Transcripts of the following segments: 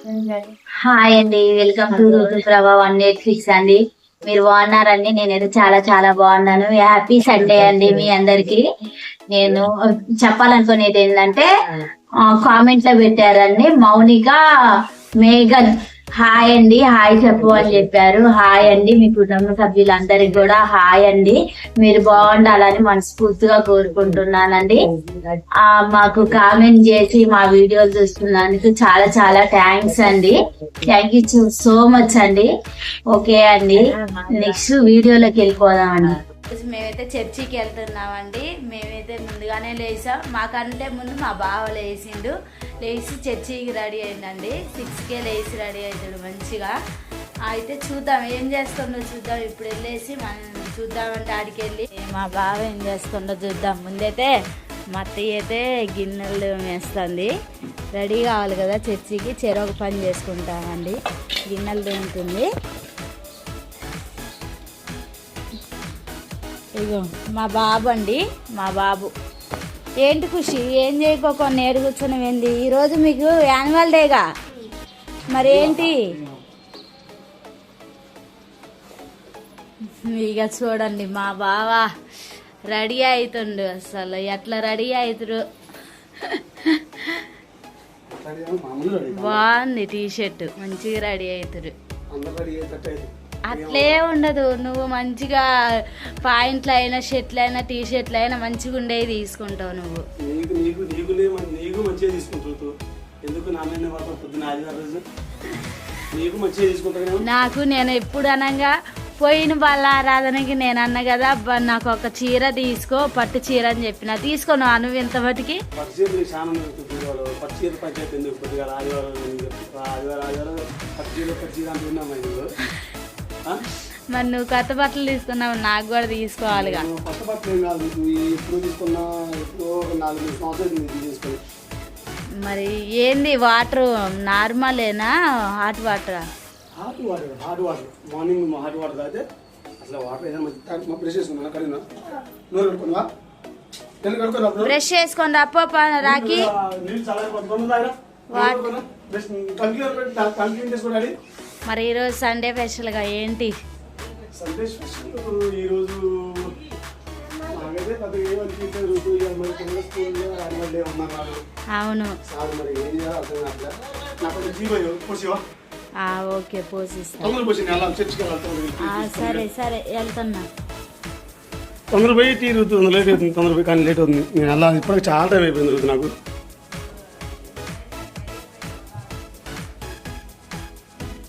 Hi అండి, welcome to Ruthuprabha one Netflix అండి. మీరు బాగున్నారండి? నేనైతే చాలా చాలా బాగున్నాను. హ్యాపీ సండే అండి మీ అందరికి. నేను చెప్పాలనుకునేది ఏంటంటే కామెంట్ లో పెట్టారండి మౌనిక మేఘన్ హాయ్ అండి, హాయ్ చెప్పు అని చెప్పారు. హాయ్ అండి, మీ కుటుంబ సభ్యులందరికి కూడా హాయ్ అండి. మీరు బాగుండాలని మనస్ఫూర్తిగా కోరుకుంటున్నానండి. మాకు కామెంట్ చేసి మా వీడియోలు చూస్తున్నందుకు చాలా చాలా థ్యాంక్స్ అండి. థ్యాంక్ యూ సో మచ్ అండి. ఓకే అండి, నెక్స్ట్ వీడియోలోకి వెళ్ళిపోదామండి. మేమైతే చర్చికి వెళ్తున్నామండి. మేమైతే ముందుగానే లేసాం. మాకంటే ముందు మా బావ లేచిండు. లేచి చర్చికి రెడీ అయిందండి. 6కే లేచి రెడీ అవుతాడు మంచిగా. అయితే చూద్దాం ఏం చేస్తుండో చూద్దాం. ఇప్పుడు వెళ్ళేసి మనం చూద్దామంటే ఆడికి వెళ్ళి మా బావ ఏం చేస్తుండో చూద్దాం. ముందైతే మా అత్తయ్య అయితే గిన్నెలు వేస్తుంది. రెడీ కావాలి కదా చర్చికి. చెరొక పని చేసుకుంటామండి. గిన్నెలు తింటుంది. ఇగో మా బాబు అండి, మా బాబు. ఏంటి ఖుషి, ఏం చేయకోకుండా నేడు కూర్చొని ఏంది? ఈరోజు మీకు యాన్యువల్ డేగా మరేంటి? ఇక చూడండి మా బావ రెడీ అవుతుండు. అసలు ఎట్లా రెడీ అవుతురు. బాగుంది టీషర్ట్, మంచిగా రెడీ అవుతురు. అట్లే ఉండదు, నువ్వు మంచిగా పాయింట్లు అయినా షర్ట్లు అయినా టీ షర్ట్లు అయినా మంచిగా ఉండేవి తీసుకుంటావు నువ్వు. నాకు నేను ఎప్పుడు అనగా పోయిన వాళ్ళ ఆరాధనకి నేను అన్న కదా నాకు ఒక చీర తీసుకో, పట్టు చీర అని చెప్పిన. తీసుకోను నువ్వు ఇంత బట్టికి. మరి నువ్వు కొత్త బట్టలు తీసుకున్నావు, నాకు కూడా తీసుకోవాలిగా. మరి ఏంది వాటర్ నార్మలేనా హాట్ వాటర్? బ్రష్ చేసుకొని రప్ప రాకి. మరి ఈరోజు సండే స్పెషల్గా ఏంటి? అవును, ఓకే పోసిస్తా. సరే సరే వెళ్తున్నా. తొందర పోయి తీరుతుంది, లేట్ అవుతుంది. తొందర పోయి కానీ లేట్ అవుతుంది. నేను వెళ్ళాలి, ఇప్పటికి చాలా టైం అయిపోయింది నాకు.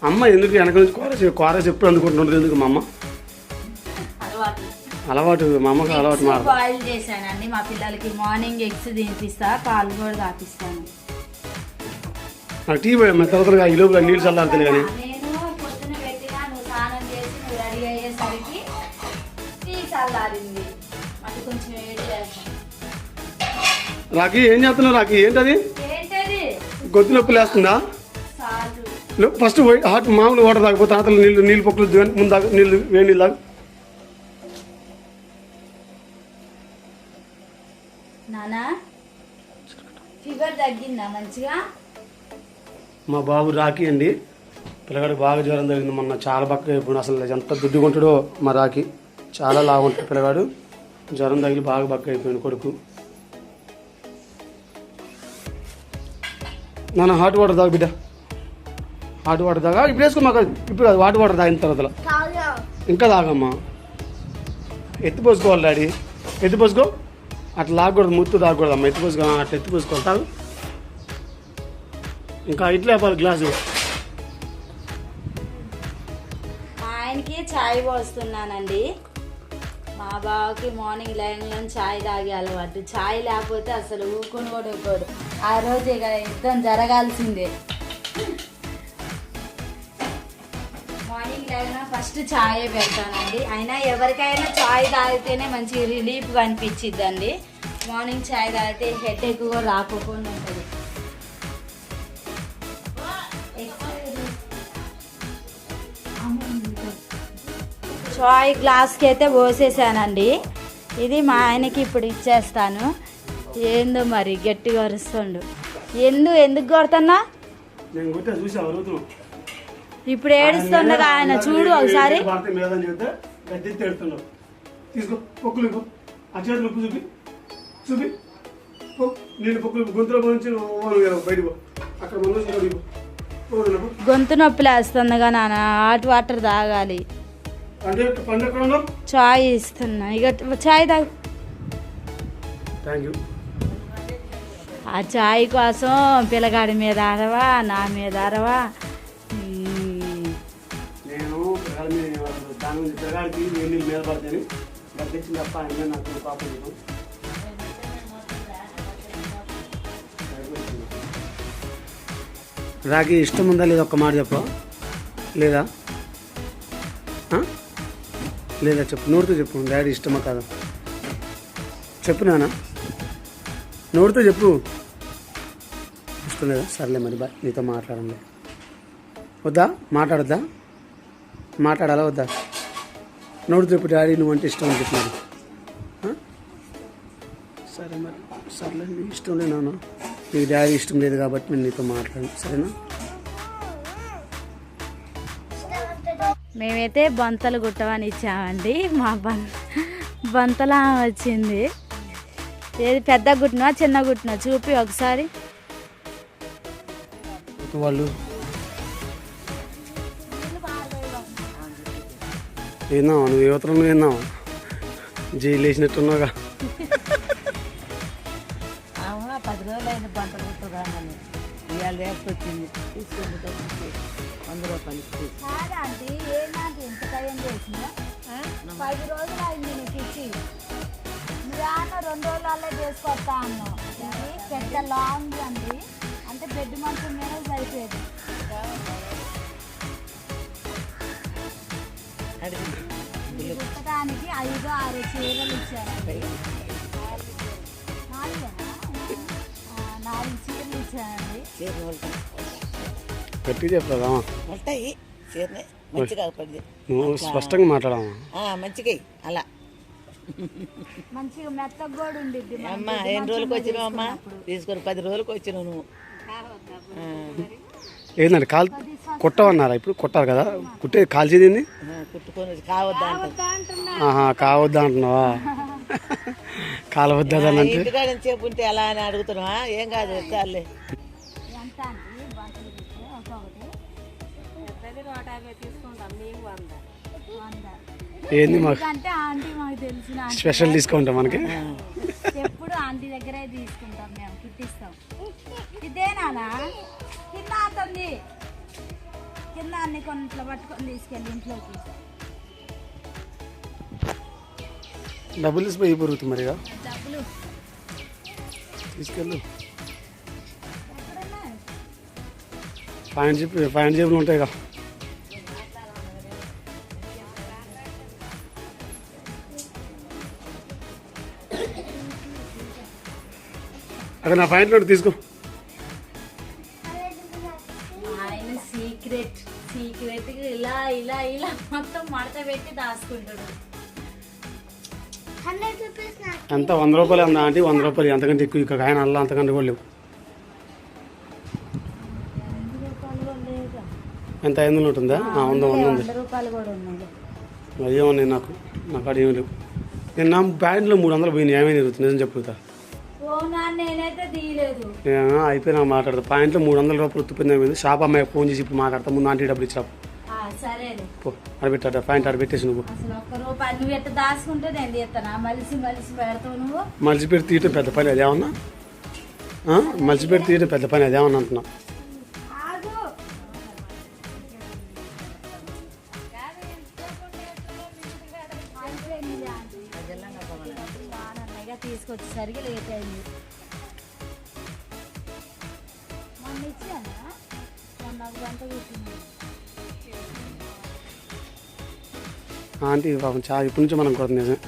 అమ్మ ఎందుకు వెనక నుంచి కూర చెప్పి అందుకుంటుంటుంది ఎందుకు మా అమ్మ? అలవాటు, మా అమ్మకి అలవాటు. బాయిల్ చేశానండి మా పిల్లలకి. మార్నింగ్ ఎగ్స్ తినిపిస్తా, పాలు కూడా తాపిస్తాను. నాకు టీ పోయమ్మా తర్వాత ఈ లోపల నీళ్ళు చల్లారుతుంది. కానీ నేను పొద్దున పెట్టినా, నువ్వు స్నానం చేసి నువ్వు రెడీ అయ్యేసరికి టీ చల్లారింది. అది కొంచెం వేడి చేస్తాను. రాకి ఏం చేస్తున్నావు? రాకి ఏంటది? ఏంటది? గొంతు నొప్పి లేస్తుందా? ఫస్ట్ హాట్ మామూలు వాటర్ తాగిపోతే తర్వాత నీళ్ళు పొక్కులు ముందు తాగు. నీళ్ళు వేడి నీళ్ళు తాగు. నానా ఫీవర్ తగ్గిందా మంచిగా? మా బాబు రాకి అండి, పిల్లగాడికి బాగా జ్వరం తగ్గింది మొన్న. చాలా బక్కగా అయిపోయింది. అసలు ఎంత దుడ్డుకుంటాడో మా రాకి. చాలా లాగుంటాడు పిల్లగాడు. జ్వరం తగిలి బాగా బక్క అయిపోయింది కొడుకు. నాన్న హాట్ వాటర్ తాగు బిడ్డ, హాట్ వాటర్ తాగా. ఇప్పుడు వేసుకో మాకు, ఇప్పుడు హాట్ వాటర్ తాగిన తర్వాత ఇంకా తాగమ్మా. ఎత్తిపోసుకోవాలి డాడీ, ఎత్తిపోసుకో. అట్లా లాగకూడదు, ముత్తు తాగకూడదు అమ్మ. ఎత్తిపోసుకో, అట్లా ఎత్తిపోసుకోవాలి. తాగు. ఇంకా ఇట్లా వేపాలి గ్లాసు. ఆయనకి ఛాయ్ పోస్తున్నానండి. మా బావకి మార్నింగ్ లైన్లో ఛాయ్ తాగే అలవాటు. ఛాయ్ లేకపోతే అసలు ఊరుకుని కూడా ఊరుకోడు. ఆ రోజు ఇక యుద్ధం జరగాల్సిందే. మార్నింగ్ లైన్ ఫస్ట్ ఛాయే పెడతానండి. అయినా ఎవరికైనా ఛాయ్ తాగితేనే మంచి రిలీఫ్గా అనిపించిద్దండి. మార్నింగ్ ఛాయ్ తాగితే హెడ్ ఎక్కువ రాకపోకుండా ఉంటుంది. ఛాయ్ గ్లాస్కి అయితే పోసేసానండి. ఇది మా ఆయనకి ఇప్పుడు ఇచ్చేస్తాను. ఏందో మరి గట్టిగా అరుస్తుండు. ఎందుకు కొడుతున్నా? నేను కొట్టా చూసా అరుగుతున్నావు ఇప్పుడు ఏడుస్తుండగా ఆయన చూడు ఒకసారి. మీదని చెప్తే గద్దెత్తి ఏడుతున్నావు. తీసుకో పొక్కులు ఇవ్వు. ఆ చేతులు ఉప్పు చూపి చూపి నేను పొక్కులు గొంతులో నుంచి బయటకు అక్కడ ముందు గొంతు నొప్పి లేస్తుందిగా నాన్న, హాట్ వాటర్ తాగాలి. అంటే పండు ఎక్కడ ఉన్నావు? చాయ్ ఇస్తున్నా, ఇక చాయ్ తాగు. Thank you. ఆ చాయ్ కోసం పిల్లగాడి మీద అరవా, నా మీద అరవా. నేను దాని నుంచి పిల్లగాడికి నీళ్ళు మీద పడతాను గద్దెచ్చింది తప్ప ఆయన నాకు పాపం లేదు. రాకి ఇష్టం ఉందా లేదా ఒక్క మాట చెప్పు. లేదా లేదా చెప్పు, నోటితో చెప్పు. డాడీ ఇష్టమా కాదా చెప్పు నాన్న, నోటితో చెప్పు. ఇష్టం లేదా? సర్లే మరి బాయ్, నీతో మాట్లాడండి. వద్దా? మాట్లాడొద్దా? మాట్లాడాలా వద్దా? నోటితో చెప్పు డాడీ నువ్వు అంటే ఇష్టం అని చెప్పినాడు. సరే మరి, సర్లే నీ ఇష్టం లేదు నాన్న, నీకు డాడీ ఇష్టం లేదు కాబట్టి నేను నీతో మాట్లాడను, సరేనా? మేమైతే బంతలు గుట్టమని ఇచ్చామండి. మా బంతలా వచ్చింది. ఏది పెద్ద గుట్టినా చిన్న గుట్టినా చూపి ఒకసారి. వాళ్ళు విన్నావా? నువ్వు యువతరం విన్నావా? జైలు వేసినట్టున్నావుగా. 10 రోజులు అయింది పంటలు కుట్టురామని. ఇవాళ రేపు వచ్చింది తీసుకుంటే 100 రూపాయలు. కాదండి, ఏంటంటే ఎంత టైం చేసినా 10 రోజులు అయింది నీకు ఇచ్చి. నువ్వు 2 రోజులలో చేసుకొస్తా అన్నావు. ఇది పెద్ద లాంగ్ అండి, అంటే బెడ్ మంచం మీద సరిపోయేది. కుట్టడానికి 5-6 చీరలు ఇచ్చారండి. 4 చీరలు ఇచ్చారండి. గట్టి చెప్తావా? ఉంటాయి చీరనే మంచిగా పడింది. నువ్వు స్పష్టంగా మాట్లాడమా? మంచిగా అలా మంచిగా మెత్తగా కూడా ఉండిద్ది. అమ్మా ఎన్ని రోజులకు వచ్చినావు అమ్మా? తీసుకొని 10 రోజులకు వచ్చినావు నువ్వు. ఏంటంటే కాల్ కుట్టమన్నారా? ఇప్పుడు కుట్టాలి కదా, కుట్టే కాల్చేది కుట్టుకొని కావద్దా కావద్దా అంటున్నావా? కాలవద్దా అంటే ఇంటికాడ చెప్పు ఉంటే ఎలా అని అడుగుతున్నావా? ఏం కాదు చాలే. ఎంత అండి బంతులు కుట్టే? ఒక్కొక్కటి 150 తీసుకుంటాం, మీకు 100. ఏంది మాకు అంటే ఆంటీ మాకు తెలిసిన స్పెషల్ డిస్కౌంట్ మనకి. ఎప్పుడు ఆంటీ దగ్గరే తీసుకుంటాం మేము, కుట్టిస్తాం. ఇదేనా కింద ఆతుంది, కింద అన్ని కొన్నిట్లో పట్టుకొని తీసుకెళ్ళి ఇంట్లోకి. డబ్బులు తీసిపోయి పొరుగుతుంది మరిగా, డబ్బులు తీసుకెళ్ళు. పాయింట్ జేబులు ఉంటాయిగా. అక్కడ నా పాయింట్లో తీసుకో. ఆయన సీక్రెట్ ఇలా ఇలా ఇలా మొత్తం మడత పెట్టి దాచుకుంటాడు. ఎంత 100 రూపాయలు అందా ఆంటీ? 100 రూపాయలు, ఎంతకంటే ఎక్కువ ఇక ఆయన అలా అంతకంటే కూడా లేవు. ఎంత 500 ఉంటుందా? 100 ఉంది. అయ్యో నేను నాకు అక్కడ ఏమి లేవు. నేను నా బ్యాండ్లో 300 పోయింది. ఏమైనా జరుగుతుంది నిజం చెప్పుతా. నేనైతే తీయలేదు. అయిపోయి నాకు మాట్లాడతా. పాయింట్లో 300 రూపాయలు ఉత్తుపోయింది. షాప్ అమ్మాయి ఫోన్ చేసి ఇప్పుడు మాట్లాడతా. ముందు ఆంటీ డబ్బులు ఇచ్చిరా పో. అడబెట్టా పాయింట్ అడబెట్టేసి నువ్వు. అసలు 1 రూపాయి నువ్వు ఎట్లా దాచుకుంటే నేను తీస్తానా? మలిసి పెడతావు నువ్వు. మలిచిపెట్టి తీయటం పెద్ద పని అదేమన్నా? మలిచిపెట్టి తీయటం పెద్ద పని అదేమన్నా అంటున్నా? తీసుకొచ్చేసరికి లేట్ అయింది. మొన్న ఇచ్చానా? మొన్న 1 గంట కూర్చుంది ఆంటీ పాపం చాలా ఇప్పటి నుంచి మనం కొడుతుంది నిజం.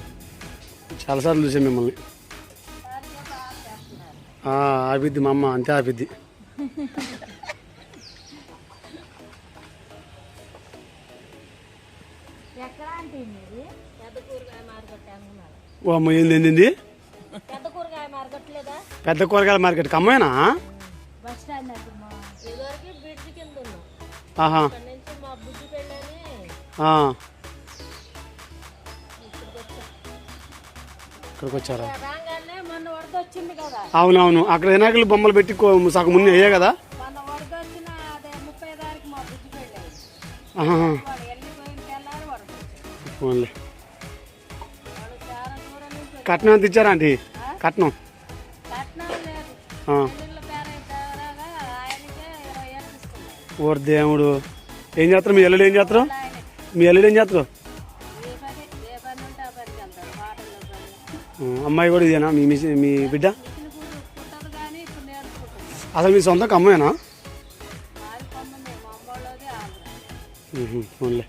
చాలాసార్లు చూసాం మిమ్మల్ని. ఆపిద్ది మా అమ్మ, అంతే ఆపిద్ది. ఎక్కడ అంటే ఓ అమ్మ ఏంది? పెద్ద కూరగాయ మార్కెట్ లేదా? పెద్ద కూరగాయల మార్కెట్ అమ్మాయినా? బస్ స్టాండ్ దగ్గర ఆహా మా బుద్ధి పెళ్ళని ఆ. ఇక్కడికి వచ్చారా? రాగానే మొన్న వరద వచ్చింది కదా, అవునవును, అక్కడ వినాయకులు బొమ్మలు పెట్టి సగం ముందు అయ్యే కదా. మొన్న వరద వచ్చిన అదే 30 తారీఖు మా బుద్ధి పెళ్ళి ఆహా. వాడు వెళ్ళిపోయిన తెల్లారి వరద వచ్చింది. పోన్లే. వాడు చాలా దూరం నుంచి కట్నం ఎంత ఇచ్చారా ఆంటీ? కట్నం కట్నం లేదు, ఆ. పెళ్ళిళ్ళ పేరైతే ఆయనకే 20 ఏళ్ళు తీసుకున్నారు. ఓర్ దేవుడు. ఏం చేస్తారు మీ ఎల్లుడు? ఏం చేస్తారు ఆయనే మీ ఎల్లుడు? ఏం చేస్తారు? ఏ పని ఉంటే ఆ పనికి వెళ్తారు, మాటల్లో పని. అమ్మాయి కూడా ఇదేనా మీ మీ బిడ్డ? ఇచ్చిన కూడు పుట్టదు కానీ ఇప్పుడు నేర్చుకుంటుంది. అసలు మీ సొంత అమ్మాయినా? మాది కొమ్మంది, మా అమ్మోళ్ళది ఆంధ్ర. పోన్లే.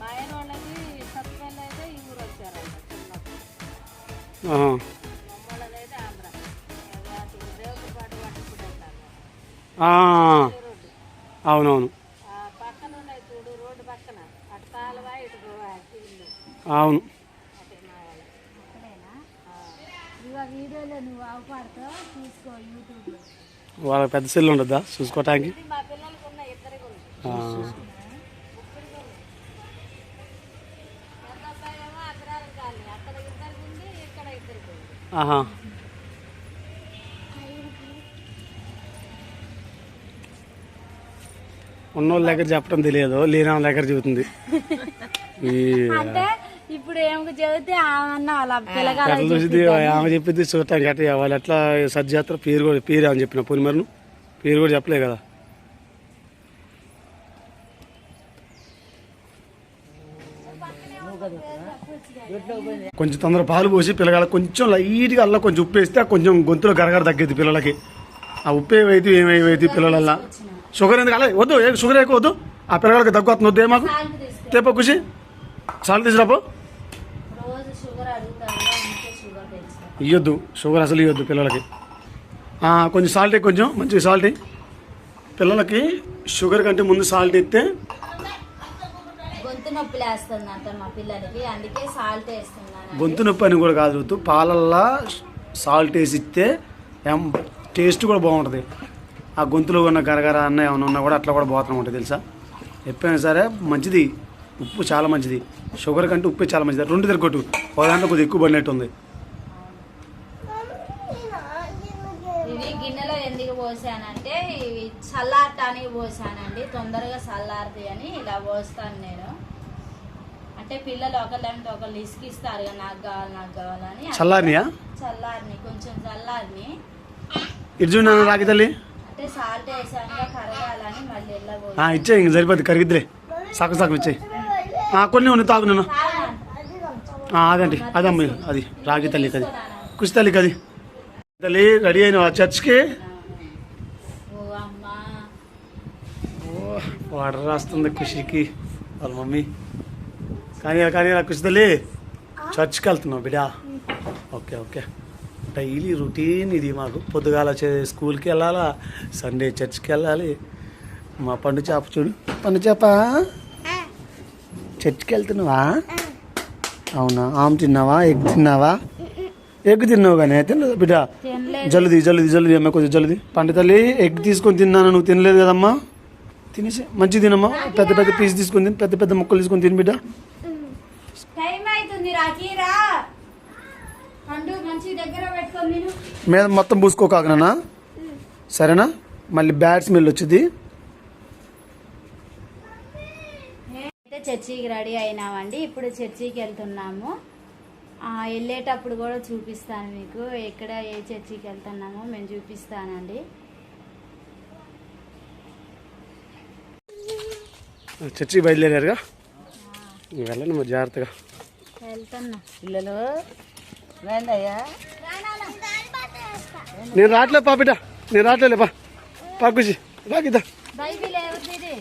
మా ఆయన వాళ్ళది సత్తుపల్లి అయితే ఈ ఊరు వచ్చారంట చిన్నప్పుడు. ఆహా. మా అమ్మోళ్ళదైతే ఆంధ్ర. దేవుడి పాటు పట్టుకుని వెళ్తారు. ఆ, అవునవును, ఆ పక్కన ఉన్నాయి చూడు, రోడ్డు పక్కన అటు కాలువ ఇటు ఇల్లు. అవును. అదే మా వాళ్ళ అక్కడేనా? ఇక వీడియోలో నువ్వు అవపాడుతావు తీసుకో యూట్యూబ్లో. వాళ్ళకి పెద్ద సెల్ ఉండద్దా చూసుకోవటానికి? ఇది మా పిల్లలకు ఉన్న ఇద్దరికి ఉంది. ఆ. పెద్ద అబ్బాయి ఏమో అగ్రహారం కాలనీ, అక్కడ ఇద్దరికి ఉంది, ఇక్కడ ఇద్దరికి ఉంది. ఆహా. ఉన్నోళ్ళ దగ్గర చెప్పడం తెలియదు, లేని వాళ్ళ దగ్గర చెబుతుంది. ఈ అంటే ఇప్పుడు ఏమి చెబితే ఆమె వాళ్ళ పిల్లగాల ఎట్లా చూసింది ఆమె చెప్పింది చూడటానికి అట్లా వాళ్ళు ఎట్లా సర్జ్ చేస్తారు. పేరు కూడా పేరు అని చెప్పిన పొలిమరును పేరు కూడా చెప్పలే కదా. కొంచెం తొందర పాలు పోసి పిల్లగాళ్ళకి కొంచెం లైట్గా అల్లా కొంచెం ఉప్పు వేస్తే కొంచెం గొంతులో గరగర తగ్గేది పిల్లలకి. ఆ ఉప్పు ఏమైతే ఏమైతే పిల్లలల్లా షుగర్ ఎందుకు అలా వద్దు, షుగర్ ఎక్కువ వద్దు. ఆ పిల్లగాళ్ళకి దగ్గు వస్తుంది వద్దు. మాకు తేపో ఖుషి సాల్ట్ తీసుకురాపో. రోజు షుగర్ అడుగుతారు, అందుకే షుగర్ తెచ్చిన. ఇవ్వద్దు షుగర్, అసలు ఇవ్వద్దు పిల్లలకి. కొంచెం సాల్ట్ కొంచెం మంచిగా సాల్ట్ పిల్లలకి. షుగర్ కంటే ముందు సాల్ట్ ఇస్తే గొంతు నొప్పి లేస్తుందంట మా పిల్లలకి, అందుకే సాల్ట్ వేస్తున్నాను. గొంతు నొప్పి అని కూడా కాదు ఋతు, పాలల్లా సాల్ట్ వేసి ఇస్తే టేస్ట్ కూడా బాగుంటుంది. ఆ గొంతులో ఉన్న గరగర అన్న ఏమైనా ఉన్నా కూడా అట్లా కూడా పోతూ ఉంటుంది తెలుసా. ఎప్పుడైనా సరే మంచిది, ఉప్పు చాలా మంచిది. షుగర్ కంటే ఉప్పే చాలా మంచిది. రెండు తిరగొట్టు, ఒక దాంట్లో కొద్దిగా ఎక్కువ పడినట్టు ఉంది. ఇవి గిన్నెలో ఎందుకు పోసానంటే ఇవి చల్లారటానికి పోసానండి, తొందరగా చల్లారుతాయి అని ఇలా పోస్తాను నేను. అంటే పిల్లలు ఒకళ్ళంటే ఒకళ్ళు ఇసుకిస్తారు కదా, నాకు కావాలని. చల్లారినియా? చల్లారిని, కొంచెం చల్లారిని. ఇటు చూడు రాగి తల్లి. అంటే సాల్ట్ వేసాక కరగాలని మళ్ళీ ఎలా ఇచ్చే ఇంక సరిపోద్ది, కరిగిద్దిలే. సగం సగం ఇచ్చేయి. కొన్ని ఉన్నాయి తాగు నేను. అదండి అదమ్మ, అది రాగి తల్లికి, అది కుషి తల్లికి. అది తల్లి రెడీ అయిన చర్చ్కి. ఓ అమ్మా, వాటర్ రాస్తుంది ఖుషికి వాళ్ళ మమ్మీ. కానీ కానీ ఖుషి తల్లి చర్చ్కి వెళ్తున్నావు బిడ్డ? Okay okay. డైలీ రొటీన్ ఇది మాకు. పొద్దుగాల స్కూల్కి వెళ్ళాలా, సండే చర్చ్కి వెళ్ళాలి. మా పండు చేప చూడు, పండు చేప చర్చ్కి వెళ్తున్నావా? అవునా? ఆమె తిన్నావా? ఎగ్ తిన్నావా? ఎగ్ తిన్నావు కానీ తినలేదు బిడ్డ. జల్ది జల్ది జల్ది అమ్మ, కొంచెం జల్ది. పండు తల్లి ఎగ్ తీసుకొని తిన్నాను, నువ్వు తినలేదు కదమ్మా. తినేసి మంచిగా తినమ్మా. పెద్ద పెద్ద పీస్ తీసుకొని తిని, పెద్ద పెద్ద ముక్కలు తీసుకొని తిని బిడ్డ. టైం అవుతుంది, రాకీరా పండు మంచి దగ్గర పెట్టుకొని నేను. మీద మొత్తం పూసుకోకాకనా? సరేనా? మళ్ళీ బ్యాడ్ స్మెల్ వచ్చింది. అయితే చర్చికి రెడీ అయినామండి, ఇప్పుడు చర్చికి వెళ్తున్నాము. వెళ్ళేటప్పుడు కూడా చూపిస్తాను మీకు, ఎక్కడ ఏ చర్చికి వెళ్తున్నామో మేము చూపిస్తానండి. చర్చికి బయలుదేరారుగా, వెళ్ళండి మరి జాగ్రత్తగా. వెళ్తున్నా. పిల్లలు వెళ్ళయ్యా, నేను రావట్లే పా బిడ్డ, నేను రావట్లే పా. పా ఖుషి రాకిద్దా. బైబిల్ ఎవరిది?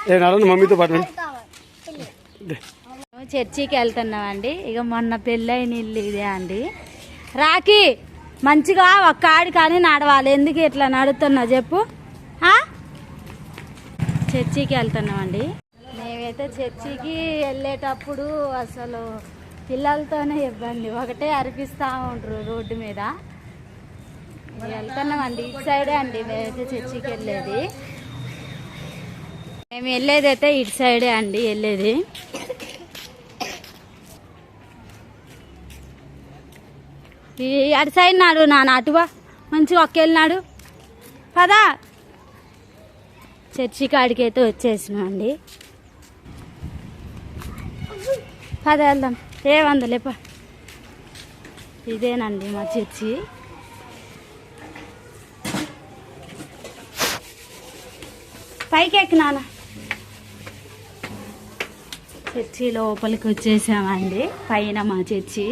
నేను అలా మమ్మీతో పాటు చర్చికి వెళ్తున్నామండి. ఇక మొన్న పెళ్ళైన ఇల్లు ఇదే అండి. రాకి మంచిగా ఒక్క ఆడి కానీ నడవాలి, ఎందుకు ఇట్లా నడుతున్నా చెప్పు. చర్చికి వెళ్తున్నామండి. మేమైతే చర్చికి వెళ్ళేటప్పుడు అసలు పిల్లలతోనే ఇబ్బంది, ఒకటే అరిపిస్తూ ఉంటారు రోడ్డు మీద. వెళ్తున్నామండి, ఇటు సైడే అండి మేమైతే చర్చికి వెళ్ళేది. మేము వెళ్ళేది అయితే ఇటు సైడే అండి వెళ్ళేది. అటు సైడ్ నాడు నాన్న, అటువా మంచిగా ఒక్కెళ్ళినాడు పదా. చర్చి కాడికి అయితే వచ్చేసినాం అండి. పద వెళ్దాం, ఏమందలేప. ఇదేనండి మా చర్చి. పైకి ఎక్కినాన చర్చి లోపలికి వచ్చేసామండి. పైన మా చర్చి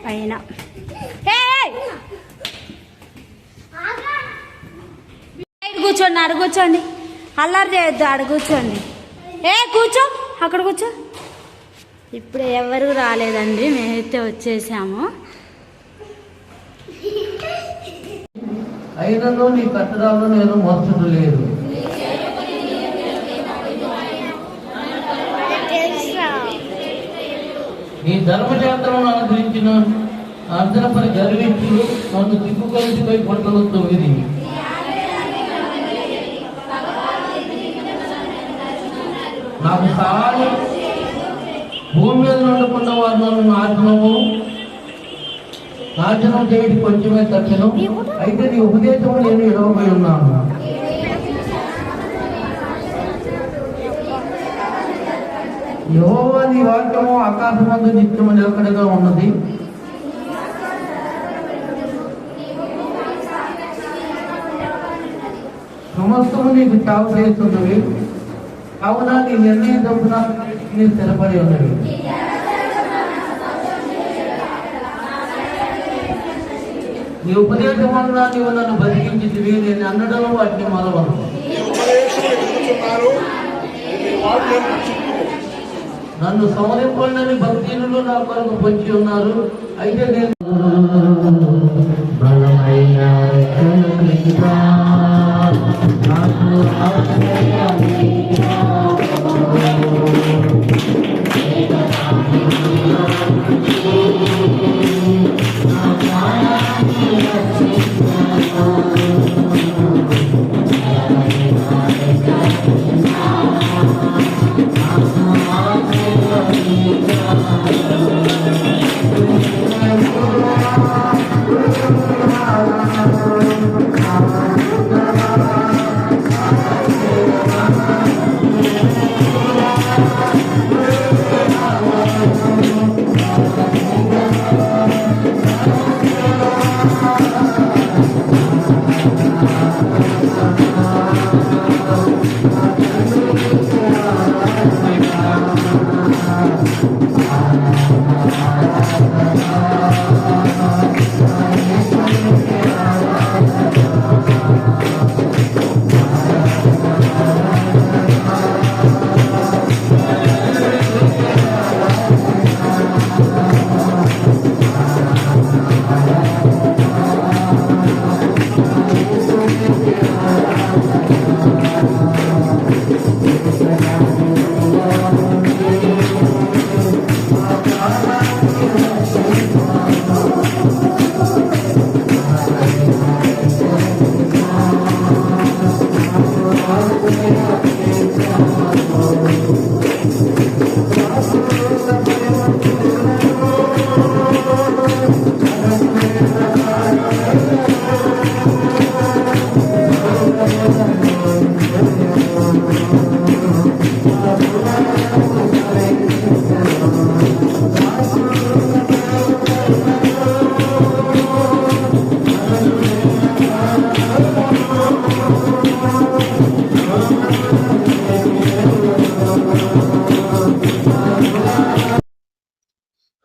పైన. కూర్చోండి, అడుగు కూర్చోండి, అల్లరి చేయొద్దు, అడుగు కూర్చోండి. కూర్చో, అక్కడ కూర్చో. ఇప్పుడు ఎవరు రాలేదండి, మేమైతే వచ్చేసాము. అయినను నీ కట్టడాలను నేను మోసడం లేదు. నీ ధర్మశాస్త్రం అనుగ్రహించిన అర్ధనపరి గర్వించు నన్ను తిప్పుకొలిసిపై పట్టలు 9. నాకు సహాయం భూమి మీద ఉండకుండా వారు నన్ను నాశనం చేయడం కొంచెమే తక్షణం. అయితే నీ ఉపదేశం నేను ఇడవబడి ఉన్నాను. యెహోవా నీ వాక్యము ఆకాశమందు నిత్యము నిలకడగా ఉన్నది. సమస్తము నీకు చావు చేస్తున్నవి, కావున నీ నిర్ణయం చొప్పున నీ స్థిరపడి ఉన్నవి. నీ ఉపదేశం వలన నీవు నన్ను బతికించితివి, నేను అన్నడను వాటిని మొదలవను. నన్ను సంహరింపండి భక్తులు నా కొరకు పొంచి ఉన్నారు. అయితే నేను బలమైన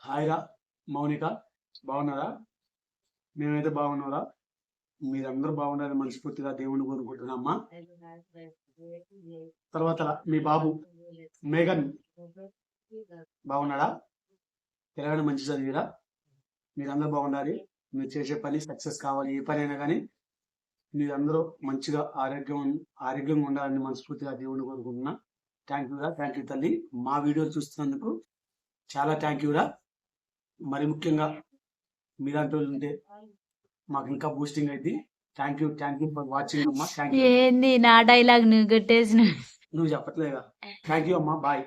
హాయిగా మౌనిక బాగున్నారా? మేమైతే బాగున్నారా? మీరందరూ బాగున్నారని మనస్ఫూర్తిగా దేవుని కోరుకుంటున్నామ్మా. తర్వాత మీ బాబు మేఘన్ బాగున్నాడా? తెలంగాణ మంచి చదివిరా? మీరందరూ బాగుండాలి. మీరు చేసే పని సక్సెస్ కావాలి. ఏ పని అయినా కానీ మీరందరూ మంచిగా ఆరోగ్యంగా ఉండాలని మనస్ఫూర్తిగా దేవుని కోరుకుంటున్నా. థ్యాంక్ యూ తల్లి. మా వీడియోలు చూస్తున్నందుకు చాలా థ్యాంక్ యూరా. మరి ముఖ్యంగా మీలాంటి వాళ్ళు ఉంటే మాకు ఇంకా బూస్టింగ్ అయింది. థ్యాంక్ యూ ఫర్ వాచింగ్ అమ్మా. Thank you. ఏంది నా డైలాగ్ నువ్వు కొట్టేసిన నువ్వు చెప్పట్లేదా? థ్యాంక్ యూ అమ్మా. బాయ్.